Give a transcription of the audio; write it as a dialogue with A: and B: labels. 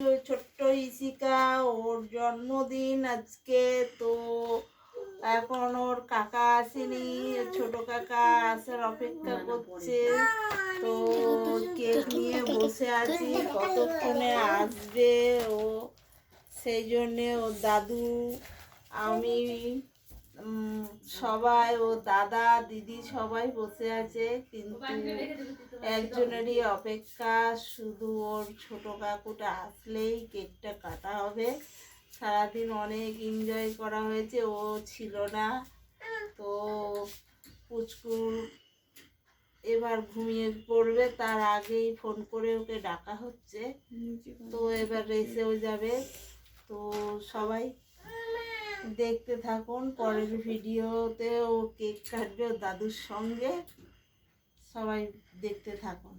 A: ছোট্ট ইসিকা, ওর জন্মদিন আজকে। তো এখন ওর কাকা আসেনি, ছোট কাকা আসার অপেক্ষা করছে। তো কেক নিয়ে বসে আছি, কতক্ষণে আসবে ও, সেই জন্যে ওর দাদু, আমি, সবাই, ও দাদা দিদি সবাই বসে আছে, কিন্তু একজনেরই অপেক্ষা, শুধু ওর ছোট কাকুটা আসলেই কেকটা কাটা হবে। সারাদিন অনেক এনজয় করা হয়েছে, ও ছিল না। তো পুচকু এবার ঘুমিয়ে পড়বে, তার আগেই ফোন করে ওকে ডাকা হচ্ছে। তো এবার রেসেও যাবে। তো সবাই দেখতে থাকুন, পরের ভিডিওতে ও কেক কাটবে ওর দাদুর সঙ্গে, সবাই দেখতে থাকুন।